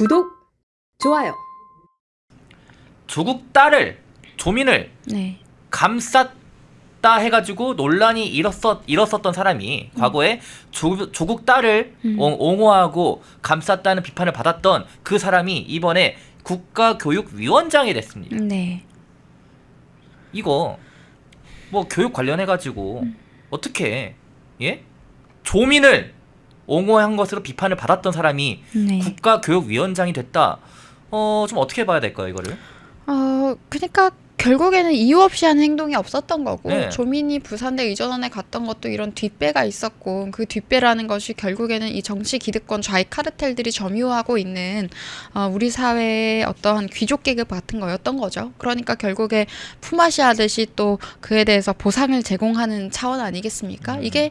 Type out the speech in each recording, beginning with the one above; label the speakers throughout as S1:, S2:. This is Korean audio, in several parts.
S1: 구독, 좋아요.
S2: 조국 딸을 조민을
S3: 네.
S2: 감쌌다 해가지고 논란이 일었었던 사람이 과거에 조국 딸을 옹호하고 감쌌다는 비판을 받았던 그 사람이 이번에 국가교육위원장이 됐습니다.
S3: 네.
S2: 이거 뭐 교육 관련해가지고 어떻게 예? 조민을 옹호한 것으로 비판을 받았던 사람이
S3: 네.
S2: 국가교육위원장이 됐다. 좀 어떻게 봐야 될까요, 이거를?
S3: 그러니까 결국에는 이유 없이 한 행동이 없었던 거고
S2: 네.
S3: 조민이 부산대 의전원에 갔던 것도 이런 뒷배가 있었고 그 뒷배라는 것이 결국에는 이 정치 기득권 좌익 카르텔들이 점유하고 있는 우리 사회의 어떠한 귀족 계급 같은 거였던 거죠. 그러니까 결국에 품앗이 하듯이 또 그에 대해서 보상을 제공하는 차원 아니겠습니까? 이게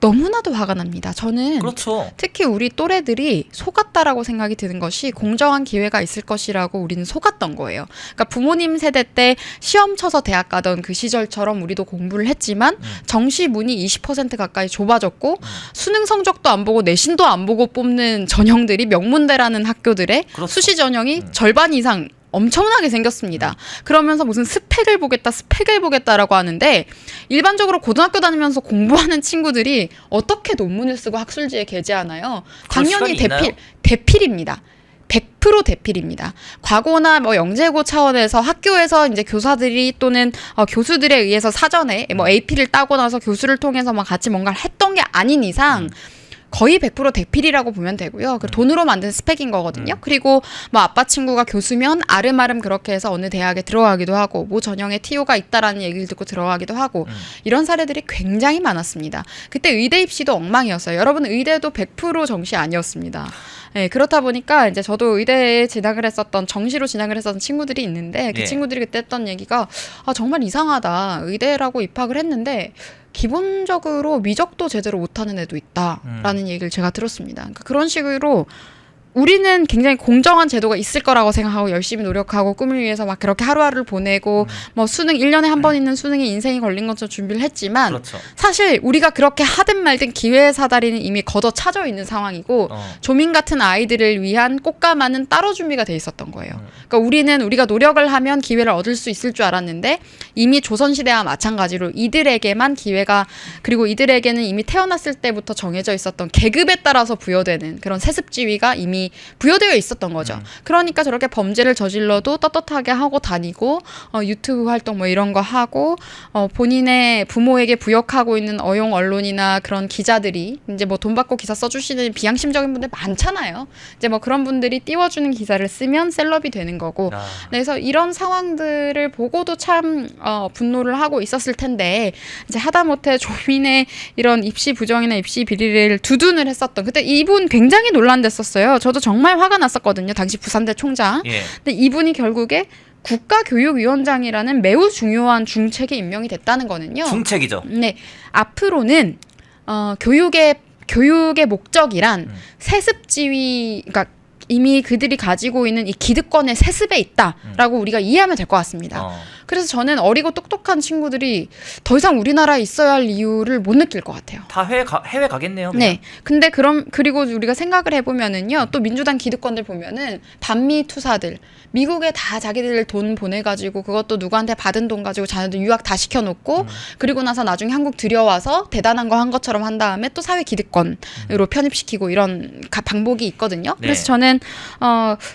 S3: 너무나도 화가 납니다. 저는
S2: 그렇죠.
S3: 특히 우리 또래들이 속았다라고 생각이 드는 것이 공정한 기회가 있을 것이라고 우리는 속았던 거예요. 그러니까 부모님 세대 때 시험 쳐서 대학 가던 그 시절처럼 우리도 공부를 했지만 정시 문이 20% 가까이 좁아졌고 수능 성적도 안 보고 내신도 안 보고 뽑는 전형들이 명문대라는 학교들의
S2: 그렇죠.
S3: 수시 전형이 절반 이상 엄청나게 생겼습니다. 그러면서 무슨 스펙을 보겠다라고 하는데 일반적으로 고등학교 다니면서 공부하는 친구들이 어떻게 논문을 쓰고 학술지에 게재하나요? 당연히 대필입니다. 100% 대필입니다. 과거나 뭐 영재고 차원에서 학교에서 이제 교사들이 또는 교수들에 의해서 사전에 뭐 AP를 따고 나서 교수를 통해서 막 같이 뭔가를 했던 게 아닌 이상 거의 100% 대필이라고 보면 되고요. 그 돈으로 만든 스펙인 거거든요. 그리고 뭐 아빠 친구가 교수면 아름아름 그렇게 해서 어느 대학에 들어가기도 하고 뭐 전형에 TO가 있다라는 얘기를 듣고 들어가기도 하고 이런 사례들이 굉장히 많았습니다. 그때 의대 입시도 엉망이었어요. 여러분 의대도 100% 정시 아니었습니다. 네, 그렇다 보니까 이제 저도 의대에 진학을 했었던 정시로 진학을 했었던 친구들이 있는데 그 친구들이 그때 했던 얘기가 정말 이상하다. 의대라고 입학을 했는데 기본적으로 미적도 제대로 못하는 애도 있다라는 얘기를 제가 들었습니다. 그러니까 그런 식으로 우리는 굉장히 공정한 제도가 있을 거라고 생각하고 열심히 노력하고 꿈을 위해서 막 그렇게 하루하루를 보내고 뭐 수능 1년에 한 번 있는 수능에 인생이 걸린 것처럼 준비를 했지만
S2: 그렇죠.
S3: 사실 우리가 그렇게 하든 말든 기회의 사다리는 이미 걷어 차져 있는 상황이고 조민 같은 아이들을 위한 꽃가마는 따로 준비가 돼 있었던 거예요. 그러니까 우리는 우리가 노력을 하면 기회를 얻을 수 있을 줄 알았는데 이미 조선시대와 마찬가지로 이들에게만 기회가 그리고 이들에게는 이미 태어났을 때부터 정해져 있었던 계급에 따라서 부여되는 그런 세습지위가 이미 부여되어 있었던 거죠. 그러니까 저렇게 범죄를 저질러도 떳떳하게 하고 다니고 유튜브 활동 뭐 이런 거 하고 본인의 부모에게 부역하고 있는 어용 언론이나 그런 기자들이 이제 뭐 돈 받고 기사 써주시는 비양심적인 분들 많잖아요. 이제 뭐 그런 분들이 띄워주는 기사를 쓰면 셀럽이 되는 거고. 그래서 이런 상황들을 보고도 참 분노를 하고 있었을 텐데 이제 하다못해 조민의 이런 입시 부정이나 입시 비리를 두둔을 했었던 그때 이분 굉장히 논란됐었어요. 저도 정말 화가 났었거든요. 당시 부산대 총장.
S2: 예.
S3: 근데 이분이 결국에 국가교육위원장이라는 매우 중요한 중책에 임명이 됐다는 거는요.
S2: 중책이죠.
S3: 네. 앞으로는 교육의 목적이란 세습지위, 그러니까 이미 그들이 가지고 있는 이 기득권의 세습에 있다라고 우리가 이해하면 될 것 같습니다. 그래서 저는 어리고 똑똑한 친구들이 더 이상 우리나라에 있어야 할 이유를 못 느낄 것 같아요.
S2: 다 해외 가겠네요. 그냥.
S3: 네. 근데 그리고 우리가 생각을 해보면은요, 또 민주당 기득권들 보면은 반미 투사들, 미국에 다 자기들 돈 보내가지고 그것도 누구한테 받은 돈 가지고 자녀들 유학 다 시켜놓고 그리고 나서 나중에 한국 들여와서 대단한 거 한 것처럼 한 다음에 또 사회 기득권으로 편입시키고 이런 방법이 있거든요.
S2: 네.
S3: 그래서 저는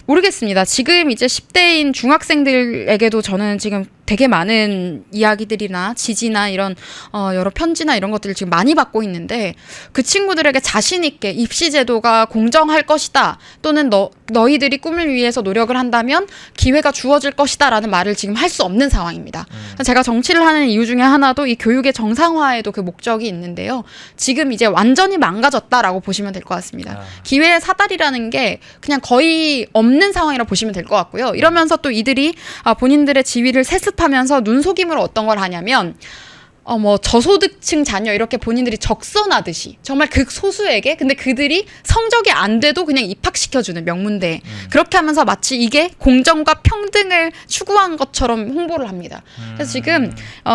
S3: 모르겠습니다. 지금 이제 10대인 중학생들에게도 저는 지금 되게 많은 이야기들이나 지지나 이런 여러 편지나 이런 것들을 지금 많이 받고 있는데 그 친구들에게 자신 있게 입시 제도가 공정할 것이다 또는 너희들이 꿈을 위해서 노력을 한다면 기회가 주어질 것이다라는 말을 지금 할 수 없는 상황입니다. 제가 정치를 하는 이유 중에 하나도 이 교육의 정상화에도 그 목적이 있는데요. 지금 이제 완전히 망가졌다라고 보시면 될 것 같습니다. 기회의 사다리라는 게 그냥 거의 없는 상황이라고 보시면 될 것 같고요. 이러면서 또 이들이 본인들의 지위를 세습하면서 눈속임으로 어떤 걸 하냐면 뭐 저소득층 자녀 이렇게 본인들이 적선하듯이 정말 극소수에게 근데 그들이 성적이 안 돼도 그냥 입학시켜주는 명문대에 그렇게 하면서 마치 이게 공정과 평등을 추구한 것처럼 홍보를 합니다. 그래서 지금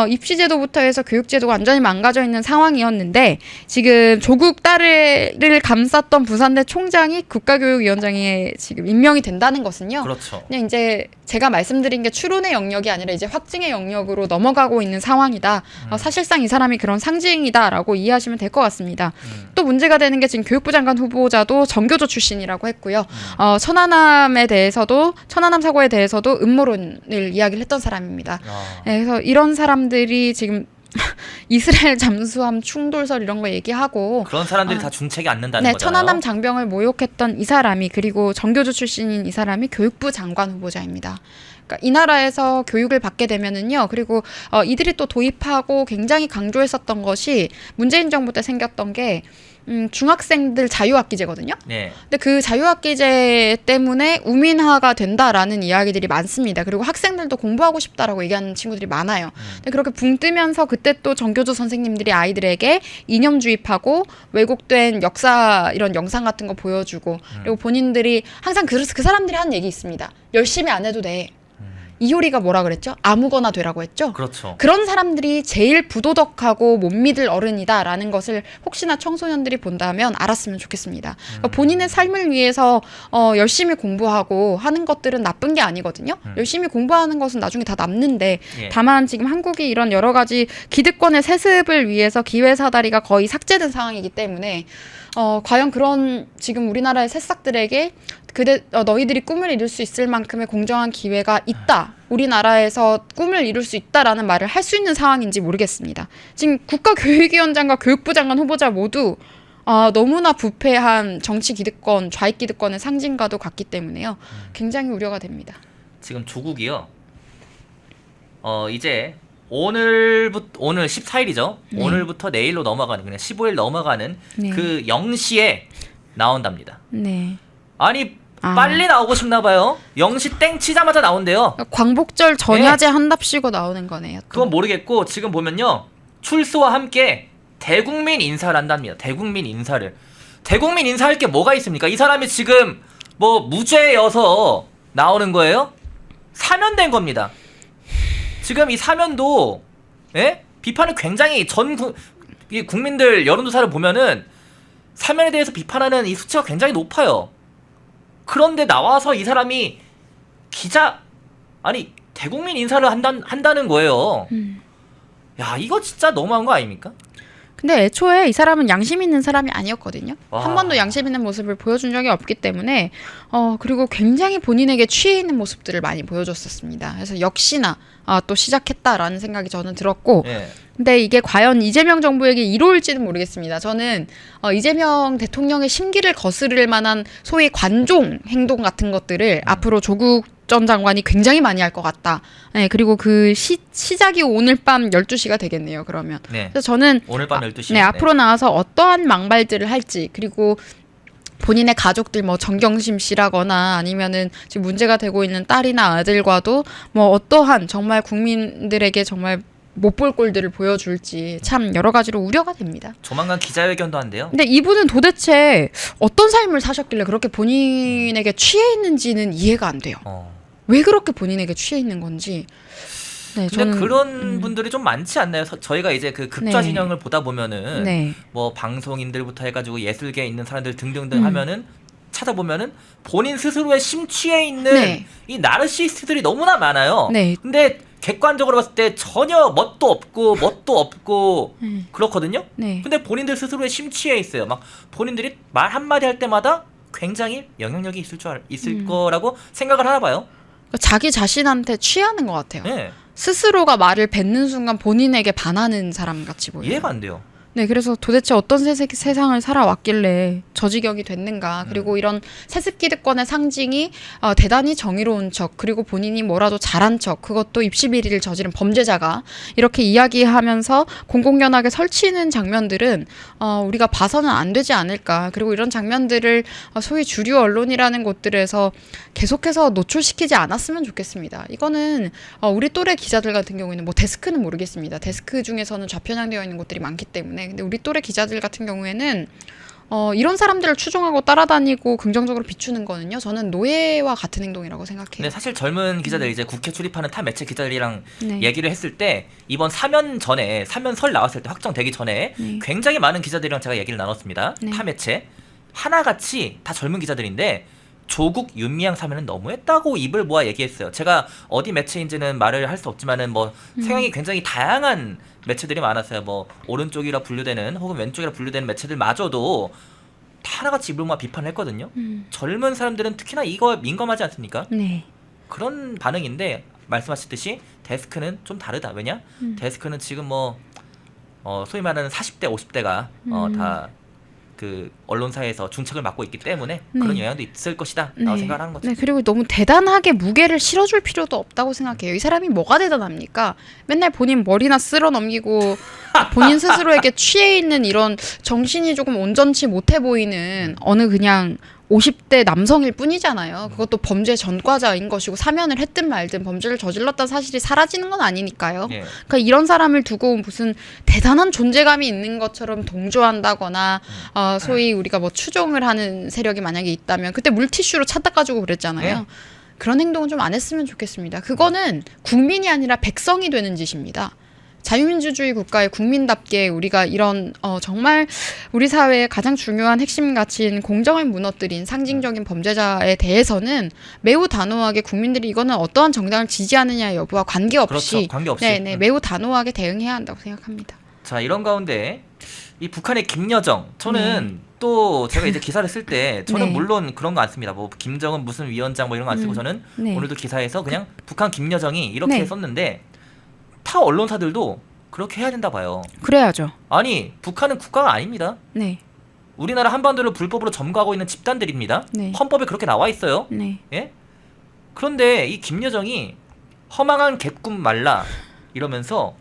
S3: 입시제도부터 해서 교육제도가 완전히 망가져 있는 상황이었는데 지금 조국 딸을 감쌌던 부산대 총장이 국가교육위원장에 지금 임명이 된다는 것은요.
S2: 그렇죠.
S3: 그냥 이제 제가 말씀드린 게 추론의 영역이 아니라 이제 확증의 영역으로 넘어가고 있는 상황이다. 사실상 이 사람이 그런 상징이다라고 이해하시면 될 것 같습니다. 또 문제가 되는 게 지금 교육부 장관 후보자도 정교조 출신이라고 했고요. 천안함 사고에 대해서도 음모론을 이야기를 했던 사람입니다. 네, 그래서 이런 사람들이 지금 이스라엘 잠수함 충돌설 이런 거 얘기하고
S2: 그런 사람들이 다 중책에 앉는다는
S3: 네,
S2: 거잖아요.
S3: 천안함 장병을 모욕했던 이 사람이 그리고 정교조 출신인 이 사람이 교육부 장관 후보자입니다. 그러니까 이 나라에서 교육을 받게 되면은요. 그리고 이들이 또 도입하고 굉장히 강조했었던 것이 문재인 정부 때 생겼던 게 중학생들 자유학기제거든요.
S2: 네.
S3: 근데 그 자유학기제 때문에 우민화가 된다라는 이야기들이 많습니다. 그리고 학생들도 공부하고 싶다라고 얘기하는 친구들이 많아요. 근데 그렇게 붕 뜨면서 그때 또 정교조 선생님들이 아이들에게 이념 주입하고 왜곡된 역사 이런 영상 같은 거 보여주고 그리고 본인들이 항상 그 사람들이 하는 얘기 있습니다. 열심히 안 해도 돼. 이효리가 뭐라 그랬죠? 아무거나 되라고 했죠?
S2: 그렇죠.
S3: 그런 사람들이 제일 부도덕하고 못 믿을 어른이다라는 것을 혹시나 청소년들이 본다면 알았으면 좋겠습니다. 그러니까 본인의 삶을 위해서 열심히 공부하고 하는 것들은 나쁜 게 아니거든요. 열심히 공부하는 것은 나중에 다 남는데
S2: 예.
S3: 다만 지금 한국이 이런 여러 가지 기득권의 세습을 위해서 기회사다리가 거의 삭제된 상황이기 때문에 과연 그런 지금 우리나라의 새싹들에게 너희들이 꿈을 이룰 수 있을 만큼의 공정한 기회가 있다. 우리나라에서 꿈을 이룰 수 있다라는 말을 할 수 있는 상황인지 모르겠습니다. 지금 국가교육위원장과 교육부 장관 후보자 모두 너무나 부패한 정치 기득권, 좌익 기득권의 상징과도 같기 때문에요. 굉장히 우려가 됩니다.
S2: 지금 조국이요. 이제 오늘 14일이죠.
S3: 네.
S2: 오늘부터 내일로 넘어가는 그냥 15일 넘어가는
S3: 네.
S2: 그 0시에 나온답니다.
S3: 네.
S2: 아니 빨리 나오고 싶나 봐요. 0시 땡 치자마자 나온대요.
S3: 광복절 전야제 한답시고 나오는 거네요. 또.
S2: 그건 모르겠고 지금 보면요. 출소와 함께 대국민 인사를 한답니다. 대국민 인사를. 대국민 인사할 게 뭐가 있습니까? 이 사람이 지금 뭐 무죄여서 나오는 거예요? 사면된 겁니다. 지금 이 사면도 비판을 굉장히 이 국민들 여론조사를 보면은 사면에 대해서 비판하는 이 수치가 굉장히 높아요. 그런데 나와서 이 사람이 대국민 인사를 한다는 거예요. 야, 이거 진짜 너무한 거 아닙니까?
S3: 근데 애초에 이 사람은 양심 있는 사람이 아니었거든요.
S2: 와.
S3: 한 번도 양심 있는 모습을 보여준 적이 없기 때문에 그리고 굉장히 본인에게 취해 있는 모습들을 많이 보여줬었습니다. 그래서 역시나 또 시작했다라는 생각이 저는 들었고
S2: 예.
S3: 근데 이게 과연 이재명 정부에게 이로울지는 모르겠습니다. 저는 이재명 대통령의 심기를 거스를 만한 소위 관종 행동 같은 것들을 앞으로 조국 전 장관이 굉장히 많이 할 것 같다. 네, 그리고 그 시작이 오늘 밤 12시가 되겠네요. 그러면.
S2: 네.
S3: 그래서 저는
S2: 오늘 밤 12시.
S3: 네, 앞으로 나와서 어떠한 망발들을 할지 그리고 본인의 가족들 뭐 정경심 씨라거나 아니면은 지금 문제가 되고 있는 딸이나 아들과도 뭐 어떠한 정말 국민들에게 정말 못 볼 꼴들을 보여줄지 참 여러 가지로 우려가 됩니다.
S2: 조만간 기자회견도 한대요.
S3: 근데 이분은 도대체 어떤 삶을 사셨길래 그렇게 본인에게 취해 있는지는 이해가 안 돼요. 왜 그렇게 본인에게 취해 있는 건지. 네,
S2: 근데
S3: 저는
S2: 그런 분들이 좀 많지 않나요? 저희가 이제 그 극좌
S3: 네.
S2: 진영을 보다 보면은
S3: 네.
S2: 뭐 방송인들부터 해가지고 예술계에 있는 사람들 등등등 하면은 찾아보면은 본인 스스로에 심취해 있는
S3: 네.
S2: 이 나르시스트들이 너무나 많아요.
S3: 네.
S2: 근데 객관적으로 봤을 때 전혀 멋도 없고 그렇거든요.
S3: 네.
S2: 근데 본인들 스스로에 심취해 있어요. 막 본인들이 말 한마디 할 때마다 굉장히 영향력이 있을 거라고 생각을 하나 봐요.
S3: 자기 자신한테 취하는 것 같아요.
S2: 네.
S3: 스스로가 말을 뱉는 순간 본인에게 반하는 사람 같이 보여요.
S2: 이해가 안 돼요.
S3: 네, 그래서 도대체 어떤 세상을 살아왔길래 저 지경이 됐는가. 그리고 이런 세습기득권의 상징이 대단히 정의로운 척, 그리고 본인이 뭐라도 잘한 척, 그것도 입시비리를 저지른 범죄자가 이렇게 이야기하면서 공공연하게 설치는 장면들은 우리가 봐서는 안 되지 않을까. 그리고 이런 장면들을 소위 주류 언론이라는 곳들에서 계속해서 노출시키지 않았으면 좋겠습니다. 이거는 우리 또래 기자들 같은 경우에는 뭐 데스크는 모르겠습니다. 데스크 중에서는 좌편향되어 있는 곳들이 많기 때문에. 근데 우리 또래 기자들 같은 경우에는 이런 사람들을 추종하고 따라다니고 긍정적으로 비추는 거는요, 저는 노예와 같은 행동이라고 생각해요.
S2: 근데 사실 젊은 기자들 이제 국회 출입하는 타 매체 기자들이랑
S3: 네.
S2: 얘기를 했을 때 이번 사면 설 나왔을 때 확정되기 전에
S3: 네.
S2: 굉장히 많은 기자들이랑 제가 얘기를 나눴습니다.
S3: 네.
S2: 타 매체 하나같이 다 젊은 기자들인데 조국 윤미향 사면은 너무했다고 입을 모아 얘기했어요. 제가 어디 매체인지는 말을 할 수 없지만은 뭐 성향이 굉장히 다양한 매체들이 많았어요. 뭐 오른쪽이라 분류되는 혹은 왼쪽이라 분류되는 매체들마저도 다 하나같이 입을 모아 비판을 했거든요. 젊은 사람들은 특히나 이거 민감하지 않습니까?
S3: 네.
S2: 그런 반응인데 말씀하셨듯이 데스크는 좀 다르다. 왜냐? 데스크는 지금 뭐 소위 말하는 40대, 50대가 다 그 언론사에서 중책을 맡고 있기 때문에
S3: 네.
S2: 그런 영향도 있을 것이다 라고 생각을 하는 거죠.
S3: 네, 그리고 너무 대단하게 무게를 실어줄 필요도 없다고 생각해요. 이 사람이 뭐가 대단합니까? 맨날 본인 머리나 쓸어 넘기고 본인 스스로에게 취해 있는 이런 정신이 조금 온전치 못해 보이는 어느 그냥 50대 남성일 뿐이잖아요. 그것도 범죄 전과자인 것이고 사면을 했든 말든 범죄를 저질렀다는 사실이 사라지는 건 아니니까요.
S2: 예.
S3: 그러니까 이런 사람을 두고 무슨 대단한 존재감이 있는 것처럼 동조한다거나 소위 우리가 뭐 추종을 하는 세력이 만약에 있다면 그때 물티슈로 차 닦아주고 그랬잖아요.
S2: 예.
S3: 그런 행동은 좀 안 했으면 좋겠습니다. 그거는 국민이 아니라 백성이 되는 짓입니다. 자유민주주의 국가의 국민답게 우리가 이런 정말 우리 사회의 가장 중요한 핵심 가치인 공정을 무너뜨린 상징적인 범죄자에 대해서는 매우 단호하게 국민들이 이거는 어떠한 정당을 지지하느냐 여부와 관계없이,
S2: 그렇죠. 관계없이.
S3: 네네, 매우 단호하게 대응해야 한다고 생각합니다.
S2: 자, 이런 가운데 이 북한의 김여정, 저는 또 제가 이제 기사를 쓸 때 저는
S3: 네.
S2: 물론 그런 거 안 씁니다. 뭐 김정은 무슨 위원장 뭐 이런 거 안 쓰고 저는
S3: 네.
S2: 오늘도 기사에서 그냥 북한 김여정이 이렇게
S3: 네.
S2: 썼는데 타 언론사들도 그렇게 해야 된다 봐요.
S3: 그래야죠.
S2: 아니, 북한은 국가가 아닙니다.
S3: 네.
S2: 우리나라 한반도를 불법으로 점거하고 있는 집단들입니다.
S3: 네.
S2: 헌법에 그렇게 나와 있어요.
S3: 네.
S2: 예? 그런데 이 김여정이 허망한 개꿈 말라 이러면서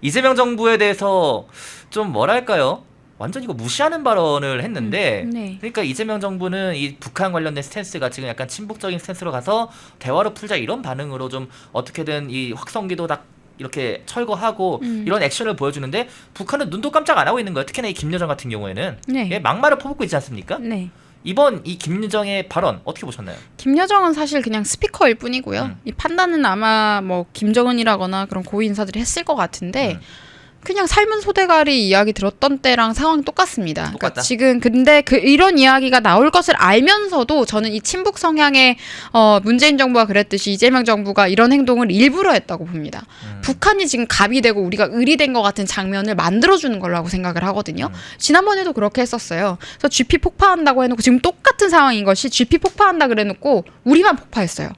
S2: 이재명 정부에 대해서 좀 뭐랄까요? 완전 이거 무시하는 발언을 했는데
S3: 네.
S2: 그러니까 이재명 정부는 이 북한 관련된 스탠스가 지금 약간 친북적인 스탠스로 가서 대화로 풀자 이런 반응으로 좀 어떻게든 이 확성기도 딱 이렇게 철거하고 이런 액션을 보여주는데 북한은 눈도 깜짝 안 하고 있는 거예요. 특히나 이 김여정 같은 경우에는
S3: 네.
S2: 예, 막말을 퍼붓고 있지 않습니까?
S3: 네.
S2: 이번 이 김여정의 발언 어떻게 보셨나요?
S3: 김여정은 사실 그냥 스피커일 뿐이고요. 이 판단은 아마 뭐 김정은이라거나 그런 고위 인사들이 했을 것 같은데 그냥 삶은 소대가리 이야기 들었던 때랑 상황이 똑같습니다.
S2: 똑같다.
S3: 그러니까 지금 근데 이런 이야기가 나올 것을 알면서도 저는 이 친북 성향의 문재인 정부가 그랬듯이 이재명 정부가 이런 행동을 일부러 했다고 봅니다. 북한이 지금 갑이 되고 우리가 을이 된 것 같은 장면을 만들어주는 거라고 생각을 하거든요. 지난번에도 그렇게 했었어요. 그래서 GP 폭파한다고 해놓고 지금 똑같은 상황인 것이 GP 폭파한다 그래놓고 우리만 폭파했어요.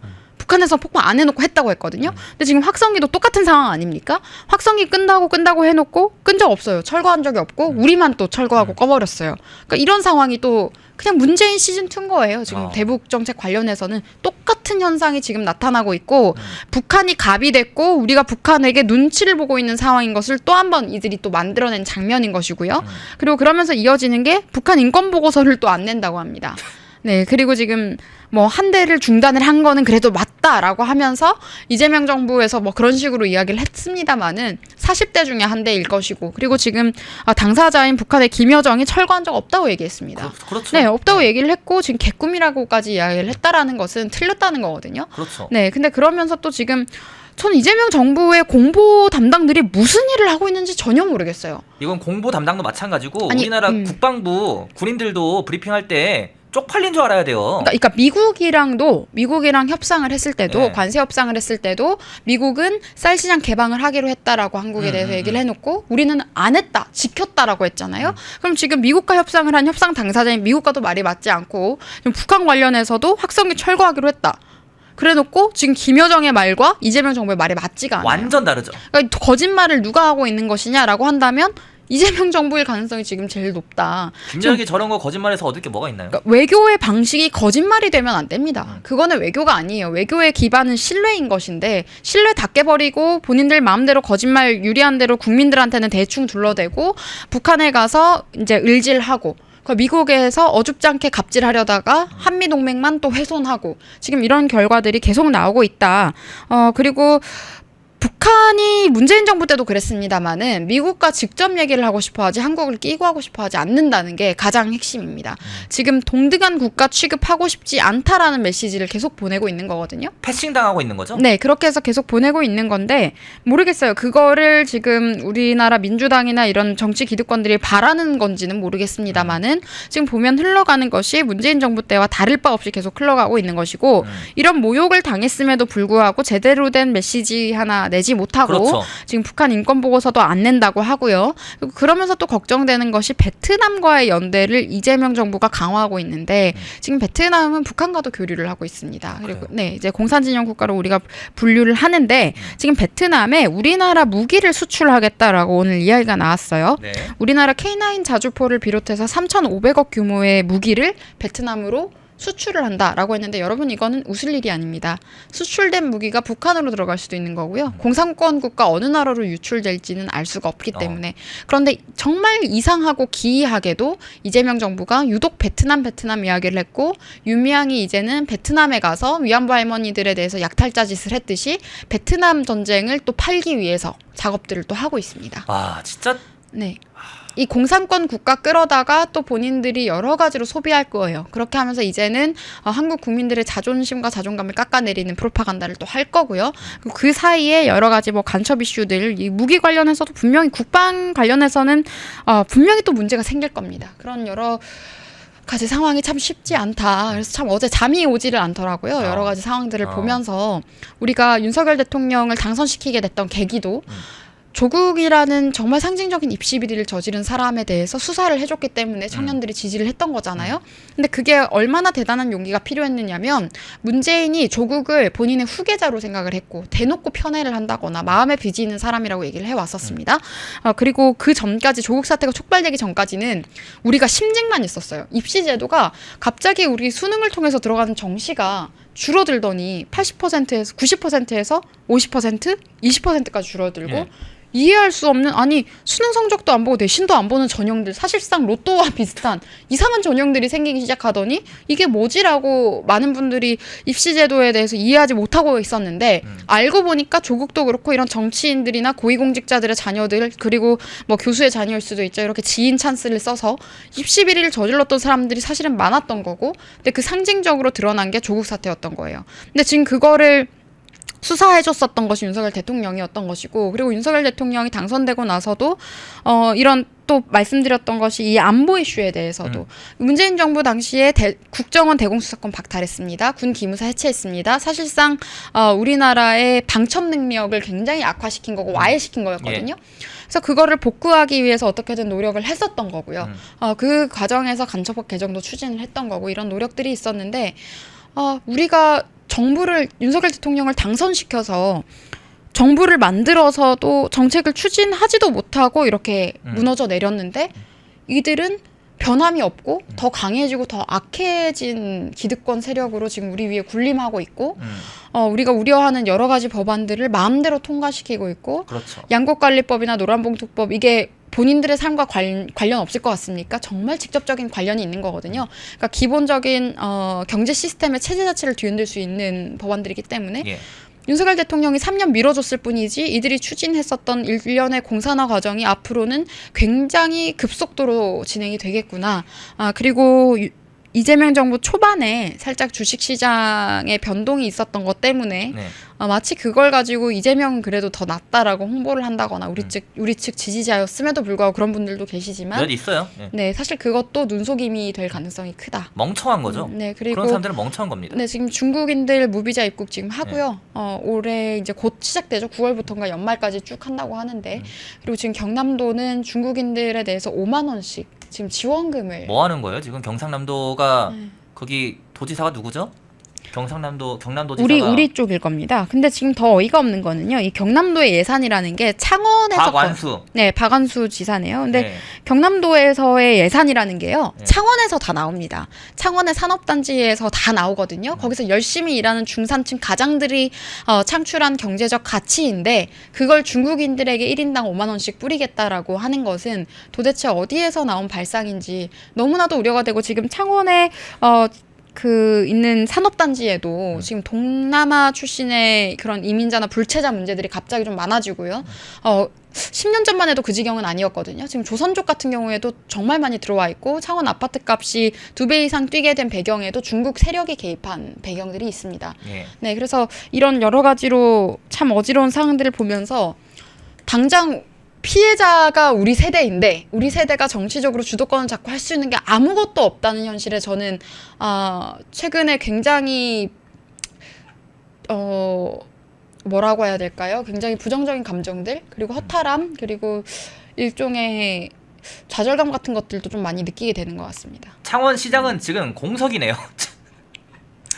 S3: 북한에서 폭파 안 해놓고 했다고 했거든요. 근데 지금 확성기도 똑같은 상황 아닙니까? 확성기 끈다고 해놓고 끈 적 없어요. 철거한 적이 없고 우리만 또 철거하고 꺼버렸어요. 그러니까 이런 상황이 또 그냥 문재인 시즌2인 거예요. 지금 대북 정책 관련해서는 똑같은 현상이 지금 나타나고 있고 북한이 갑이 됐고 우리가 북한에게 눈치를 보고 있는 상황인 것을 또 한 번 이들이 또 만들어낸 장면인 것이고요. 그리고 그러면서 이어지는 게 북한 인권 보고서를 또 안 낸다고 합니다. 네, 그리고 지금 뭐 한 대를 중단을 한 거는 그래도 맞다라고 하면서 이재명 정부에서 뭐 그런 식으로 이야기를 했습니다마는 40대 중에 한 대일 것이고 그리고 지금 당사자인 북한의 김여정이 철거한 적 없다고 얘기했습니다.
S2: 그렇죠.
S3: 네, 없다고 얘기를 했고 지금 개꿈이라고까지 이야기를 했다라는 것은 틀렸다는 거거든요.
S2: 그렇죠.
S3: 네, 근데 그러면서 또 지금 전 이재명 정부의 공보 담당들이 무슨 일을 하고 있는지 전혀 모르겠어요.
S2: 이건 공보 담당도 마찬가지고
S3: 아니,
S2: 우리나라 국방부 군인들도 브리핑할 때 쪽팔린 줄 알아야 돼요.
S3: 그러니까 미국이랑 협상을 했을 때도
S2: 네.
S3: 관세 협상을 했을 때도 미국은 쌀 시장 개방을 하기로 했다라고 한국에 대해서 얘기를 해놓고 우리는 안 했다, 지켰다라고 했잖아요. 그럼 지금 미국과 협상을 한 협상 당사자인 미국과도 말이 맞지 않고 지금 북한 관련해서도 확성기 철거하기로 했다. 그래놓고 지금 김여정의 말과 이재명 정부의 말이 맞지가 않아요.
S2: 완전 다르죠.
S3: 그러니까 거짓말을 누가 하고 있는 것이냐라고 한다면 이재명 정부일 가능성이 지금 제일 높다.
S2: 김정일이 저런 거 거짓말해서 얻을 게 뭐가 있나요?
S3: 그러니까 외교의 방식이 거짓말이 되면 안 됩니다. 그거는 외교가 아니에요. 외교의 기반은 신뢰인 것인데 신뢰 다 깨버리고 본인들 마음대로 거짓말 유리한 대로 국민들한테는 대충 둘러대고 북한에 가서 이제 을질하고 미국에서 어줍지 않게 갑질하려다가 한미동맹만 또 훼손하고 지금 이런 결과들이 계속 나오고 있다. 그리고 북한이 문재인 정부 때도 그랬습니다마는 미국과 직접 얘기를 하고 싶어하지 한국을 끼고 하고 싶어하지 않는다는 게 가장 핵심입니다. 지금 동등한 국가 취급하고 싶지 않다라는 메시지를 계속 보내고 있는 거거든요.
S2: 패싱 당하고 있는 거죠?
S3: 네, 그렇게 해서 계속 보내고 있는 건데 모르겠어요. 그거를 지금 우리나라 민주당이나 이런 정치 기득권들이 바라는 건지는 모르겠습니다마는 지금 보면 흘러가는 것이 문재인 정부 때와 다를 바 없이 계속 흘러가고 있는 것이고 이런 모욕을 당했음에도 불구하고 제대로 된 메시지 하나 내지 못하고
S2: 그렇죠.
S3: 지금 북한 인권 보고서도 안 낸다고 하고요. 그리고 그러면서 또 걱정되는 것이 베트남과의 연대를 이재명 정부가 강화하고 있는데 지금 베트남은 북한과도 교류를 하고 있습니다. 그리고 네, 이제 공산진영 국가로 우리가 분류를 하는데 지금 베트남에 우리나라 무기를 수출하겠다라고 오늘 이야기가 나왔어요.
S2: 네.
S3: 우리나라 K9 자주포를 비롯해서 3,500억 규모의 무기를 베트남으로 수출을 한다라고 했는데 여러분 이거는 웃을 일이 아닙니다. 수출된 무기가 북한으로 들어갈 수도 있는 거고요. 공산권 국가 어느 나라로 유출될지는 알 수가 없기 때문에 그런데 정말 이상하고 기이하게도 이재명 정부가 유독 베트남 이야기를 했고 윤미향이 이제는 베트남에 가서 위안부 할머니들에 대해서 약탈자 짓을 했듯이 베트남 전쟁을 또 팔기 위해서 작업들을 또 하고 있습니다.
S2: 와 진짜
S3: 네. 이 공산권 국가 끌어다가 또 본인들이 여러 가지로 소비할 거예요. 그렇게 하면서 이제는 한국 국민들의 자존심과 자존감을 깎아내리는 프로파간다를 또 할 거고요. 그리고 그 사이에 여러 가지 뭐 간첩 이슈들, 이 무기 관련해서도 분명히 국방 관련해서는 분명히 또 문제가 생길 겁니다. 그런 여러 가지 상황이 참 쉽지 않다. 그래서 참 어제 잠이 오지를 않더라고요. 여러 가지 상황들을 보면서 우리가 윤석열 대통령을 당선시키게 됐던 계기도 조국이라는 정말 상징적인 입시비리를 저지른 사람에 대해서 수사를 해줬기 때문에 청년들이 지지를 했던 거잖아요. 근데 그게 얼마나 대단한 용기가 필요했느냐면 문재인이 조국을 본인의 후계자로 생각을 했고 대놓고 편애를 한다거나 마음에 빚이 있는 사람이라고 얘기를 해왔었습니다. 그리고 그 전까지 조국 사태가 촉발되기 전까지는 우리가 심증만 있었어요. 입시 제도가 갑자기 우리 수능을 통해서 들어가는 정시가 줄어들더니 80%에서 90%에서 50%, 20%까지 줄어들고
S2: 예.
S3: 이해할 수 없는 아니 수능 성적도 안 보고 내신도 안 보는 전형들 사실상 로또와 비슷한 이상한 전형들이 생기기 시작하더니 이게 뭐지라고 많은 분들이 입시제도에 대해서 이해하지 못하고 있었는데 알고 보니까 조국도 그렇고 이런 정치인들이나 고위공직자들의 자녀들 그리고 뭐 교수의 자녀일 수도 있죠. 이렇게 지인 찬스를 써서 입시비리를 저질렀던 사람들이 사실은 많았던 거고 근데 그 상징적으로 드러난 게 조국 사태였던 거예요. 근데 지금 그거를 수사해줬었던 것이 윤석열 대통령이었던 것이고 그리고 윤석열 대통령이 당선되고 나서도 이런 또 말씀드렸던 것이 이 안보 이슈에 대해서도 문재인 정부 당시에 국정원 대공수사권 박탈했습니다. 군 기무사 해체했습니다. 사실상 우리나라의 방첩 능력을 굉장히 악화시킨 거고 와해시킨 거였거든요. 그래서 그거를 복구하기 위해서 어떻게든 노력을 했었던 거고요. 그 과정에서 간첩법 개정도 추진을 했던 거고 이런 노력들이 있었는데 우리가 정부를 윤석열 대통령을 당선시켜서 정부를 만들어서도 정책을 추진하지도 못하고 이렇게 무너져 내렸는데 이들은 변함이 없고 더 강해지고 더 악해진 기득권 세력으로 지금 우리 위에 군림하고 있고 우리가 우려하는 여러 가지 법안들을 마음대로 통과시키고 있고
S2: 그렇죠.
S3: 양곡관리법이나 노란봉투법 이게 본인들의 삶과 관련 없을 것 같습니까? 정말 직접적인 관련이 있는 거거든요. 그러니까 기본적인 경제 시스템의 체제 자체를 뒤흔들 수 있는 법안들이기 때문에 윤석열 대통령이 3년 미뤄줬을 뿐이지 이들이 추진했었던 일련의 공산화 과정이 앞으로는 굉장히 급속도로 진행이 되겠구나. 그리고 이재명 정부 초반에 살짝 주식시장에 변동이 있었던 것 때문에 마치 그걸 가지고 이재명은 그래도 더 낫다라고 홍보를 한다거나 우리 측 지지자였음에도 불구하고 그런 분들도 계시지만
S2: 몇 있어요.
S3: 네, 사실 그것도 눈속임이 될 가능성이 크다.
S2: 멍청한 거죠.
S3: 네, 그리고
S2: 그런 사람들은 멍청한 겁니다.
S3: 네, 지금 중국인들 무비자 입국 지금 하고요. 올해 이제 곧 시작되죠. 9월부터인가 연말까지 쭉 한다고 하는데 그리고 지금 경남도는 중국인들에 대해서 5만 원씩 지금 지원금을
S2: 뭐 하는 거예요? 지금 경상남도가 거기 도지사가 누구죠? 경상남도 지사가
S3: 우리 쪽일 겁니다. 근데 지금 더 어이가 없는 거는요. 이 경남도의 예산이라는 게 창원에서
S2: 박완수.
S3: 네, 박완수 지사네요. 근데
S2: 네.
S3: 경남도에서의 예산이라는 게요.
S2: 네.
S3: 창원에서 다 나옵니다. 창원의 산업단지에서 다 나오거든요. 거기서 열심히 일하는 중산층 가장들이 창출한 경제적 가치인데 그걸 중국인들에게 1인당 5만 원씩 뿌리겠다라고 하는 것은 도대체 어디에서 나온 발상인지 너무나도 우려가 되고 지금 창원에 있는 산업단지에도 지금 동남아 출신의 그런 이민자나 불체자 문제들이 갑자기 좀 많아지고요. 10년 전만 해도 그 지경은 아니었거든요. 지금 조선족 같은 경우에도 정말 많이 들어와 있고 창원 아파트 값이 2배 이상 뛰게 된 배경에도 중국 세력이 개입한 배경들이 있습니다.
S2: 예.
S3: 네, 그래서 이런 여러 가지로 참 어지러운 상황들을 보면서 당장 피해자가 우리 세대인데 우리 세대가 정치적으로 주도권을 잡고 할 수 있는 게 아무것도 없다는 현실에 저는 최근에 굉장히 뭐라고 해야 될까요? 굉장히 부정적인 감정들 그리고 허탈함 그리고 일종의 좌절감 같은 것들도 좀 많이 느끼게 되는 것 같습니다.
S2: 창원시장은 지금 공석이네요.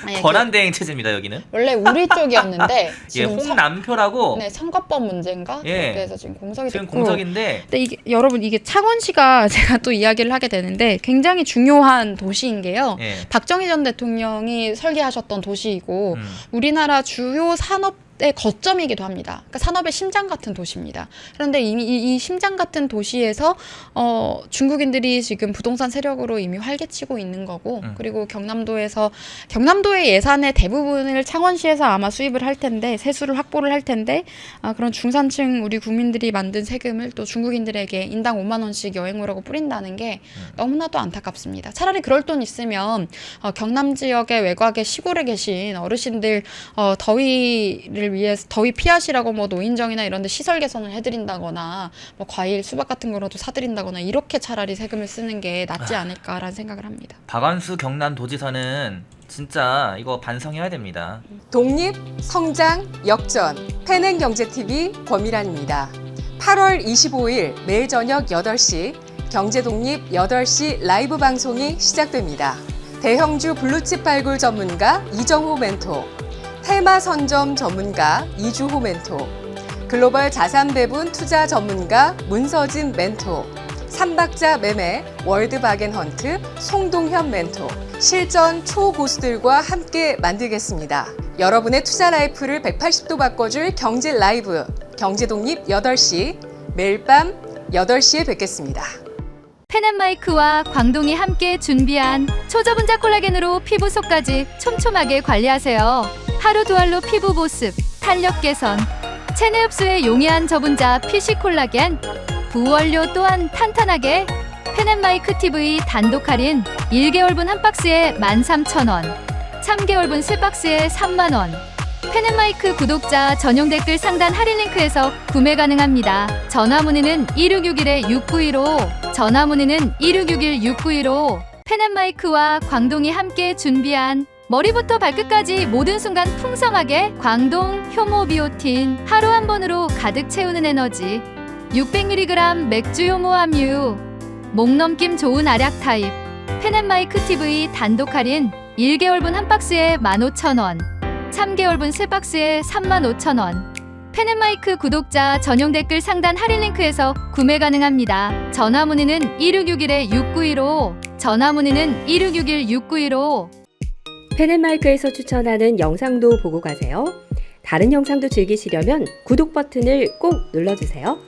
S3: 아니,
S2: 권한대행 체제입니다 여기는.
S3: 원래 우리 쪽이었는데
S2: 예,
S3: 지금
S2: 홍남표라고.
S3: 네, 선거법 문제인가?
S2: 예.
S3: 그래서 지금 공석이
S2: 지금
S3: 됐고
S2: 공석인데.
S3: 근데 이게 여러분 이게 창원시가 제가 또 이야기를 하게 되는데 굉장히 중요한 도시인 게요.
S2: 예.
S3: 박정희 전 대통령이 설계하셨던 도시이고
S2: 음.
S3: 우리나라 주요 산업의 거점이기도 합니다. 그러니까 산업의 심장 같은 도시입니다. 그런데 이미 이 심장 같은 도시에서 중국인들이 지금 부동산 세력으로 이미 활개치고 있는 거고 그리고 경남도의 예산의 대부분을 창원시에서 아마 수입을 할 텐데 세수를 확보를 할 텐데 그런 중산층 우리 국민들이 만든 세금을 또 중국인들에게 인당 5만 원씩 여행오라고 뿌린다는 게 너무나도 안타깝습니다. 차라리 그럴 돈 있으면 경남 지역의 외곽의 시골에 계신 어르신들 더위를 위해서 더위 피하시라고 뭐 노인정이나 이런 데 시설 개선을 해드린다거나 뭐 과일, 수박 같은 거라도 사드린다거나 이렇게 차라리 세금을 쓰는 게 낫지 않을까라는 생각을 합니다.
S2: 박완수 경남도지사는 진짜 이거 반성해야 됩니다.
S1: 독립, 성장, 역전, 패낸경제TV 권미란입니다. 8월 25일 매일 저녁 8시 경제독립 8시 라이브 방송이 시작됩니다. 대형주 블루칩 발굴 전문가 이정호 멘토, 테마 선점 전문가 이주호 멘토, 글로벌 자산 배분 투자 전문가 문서진 멘토, 삼박자 매매 월드바겐헌트 송동현 멘토, 실전 초고수들과 함께 만들겠습니다. 여러분의 투자 라이프를 180도 바꿔줄 경제 라이브, 경제독립 8시, 매일 밤 8시에 뵙겠습니다.
S4: 펜앤마이크와 광동이 함께 준비한 초저분자 콜라겐으로 피부 속까지 촘촘하게 관리하세요. 하루 두 알로 피부 보습, 탄력 개선, 체내 흡수에 용이한 저분자 PC 콜라겐, 부원료 또한 탄탄하게 펜앤마이크 TV 단독 할인 1개월분 한 박스에 13,000원, 3개월분 3박스에 3만원. 펜앤마이크 구독자 전용 댓글 상단 할인 링크에서 구매 가능합니다. 전화 문의는 1661-6915, 전화 문의는 1661-6915. 펜앤마이크와 광동이 함께 준비한 머리부터 발끝까지 모든 순간 풍성하게 광동 효모 비오틴 하루 한 번으로 가득 채우는 에너지 600mg 맥주 효모 함유 목 넘김 좋은 알약 타입 펜앤마이크 TV 단독 할인 1개월분 한 박스에 15,000원 3개월분 3박스에 35,000원 펜앤마이크 구독자 전용 댓글 상단 할인 링크에서 구매 가능합니다. 전화 문의는 1661-6915 전화 문의는 1661-6915
S5: 펜앤마이크에서 추천하는 영상도 보고 가세요. 다른 영상도 즐기시려면 구독 버튼을 꼭 눌러주세요.